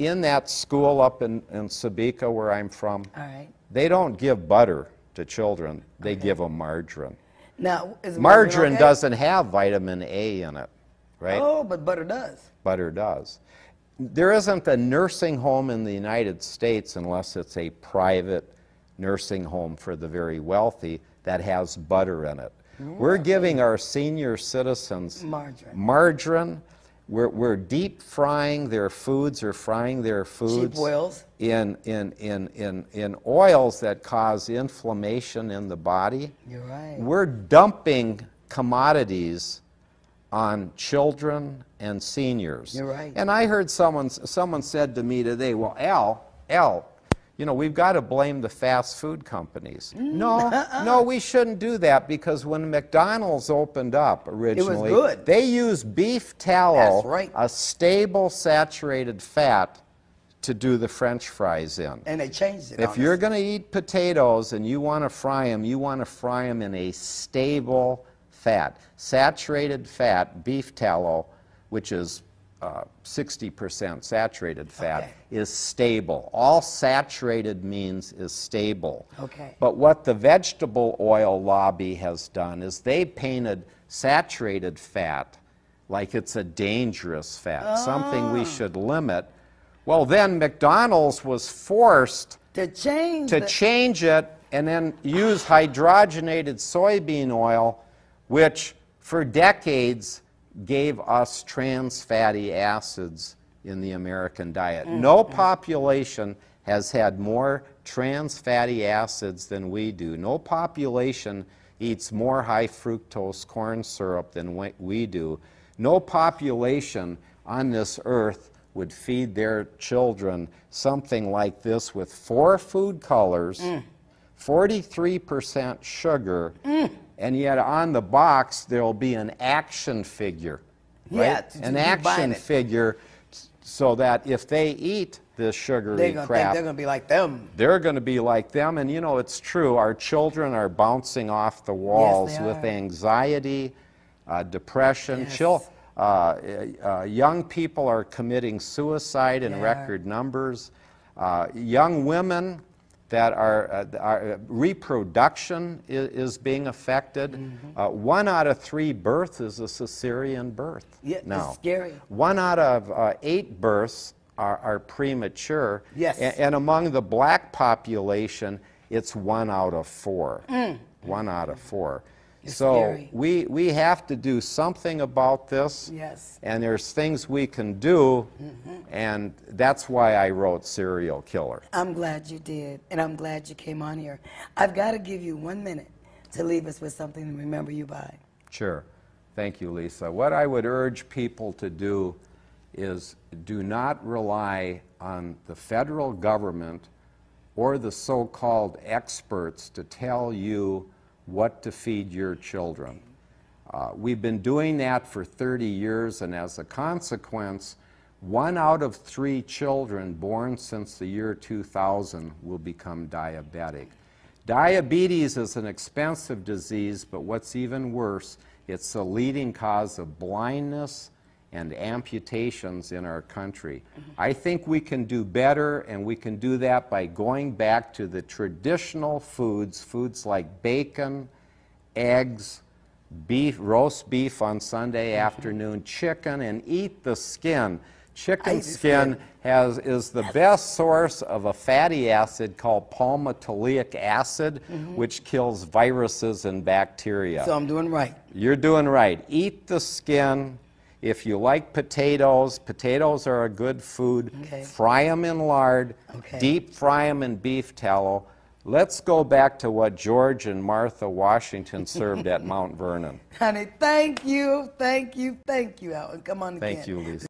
in that school up in Sabika, where I'm from, All right. they don't give butter to children. They give them margarine. Now, is Margarine okay? doesn't have vitamin A in it, right? Oh, but butter does. Butter does. There isn't a nursing home in the United States, unless it's a private nursing home for the very wealthy, that has butter in it. We're giving our senior citizens margarine. We're deep frying their foods, or frying their foods cheap oils in oils that cause inflammation in the body. You're right. We're dumping commodities on children and seniors. You're right. And I heard someone said to me today, well, Al, you know, we've got to blame the fast food companies. No, we shouldn't do that, because when McDonald's opened up originally, it was good. They used beef tallow, That's right, a stable saturated fat, to do the French fries in. And they changed it. If you're going to eat potatoes and you want to fry them in a stable fat. Saturated fat, beef tallow, which is 60% saturated fat, is stable. All saturated means is stable. Okay. But what the vegetable oil lobby has done is they painted saturated fat like it's a dangerous fat, something we should limit. Well, then McDonald's was forced to change it and then use hydrogenated soybean oil, which for decades gave us trans fatty acids in the American diet. No population has had more trans fatty acids than we do. No population eats more high fructose corn syrup than we do. No population on this earth would feed their children something like this with 4 food colors, 43% sugar, and yet on the box there'll be an action figure, right? Yeah, an action figure, so that if they eat this sugary crap, they're going to be like them. They're going to be like them. And you know, it's true, our children are bouncing off the walls with anxiety, depression. Young people are committing suicide in record numbers. Young women that are reproduction is being affected. 1 out of 3 births is a cesarean birth. Yeah, now. It's scary. 1 out of 8 births are premature. Yes. And among the black population, it's 1 out of 4. 1 out of 4. It's so scary. we have to do something about this. Yes. And there's things we can do, and that's why I wrote Serial Killer. I'm glad you did, and I'm glad you came on here. I've got to give you 1 minute to leave us with something to remember you by. Sure. Thank you, Lisa. What I would urge people to do is do not rely on the federal government or the so-called experts to tell you what to feed your children. We've been doing that for 30 years, and as a consequence, 1 out of 3 children born since the year 2000 will become diabetic. Diabetes is an expensive disease, but what's even worse, it's the leading cause of blindness and amputations in our country. I think we can do better, and we can do that by going back to the traditional foods, foods like bacon, eggs, beef, roast beef on Sunday afternoon, chicken, and eat the skin. Chicken skin is the best source of a fatty acid called palmitoleic acid, which kills viruses and bacteria. So I'm doing right. You're doing right. Eat the skin. If you like potatoes, potatoes are a good food. Fry them in lard, deep fry them in beef tallow. Let's go back to what George and Martha Washington served at Mount Vernon. Honey, thank you, Alan. Come on again. Thank you, Lisa.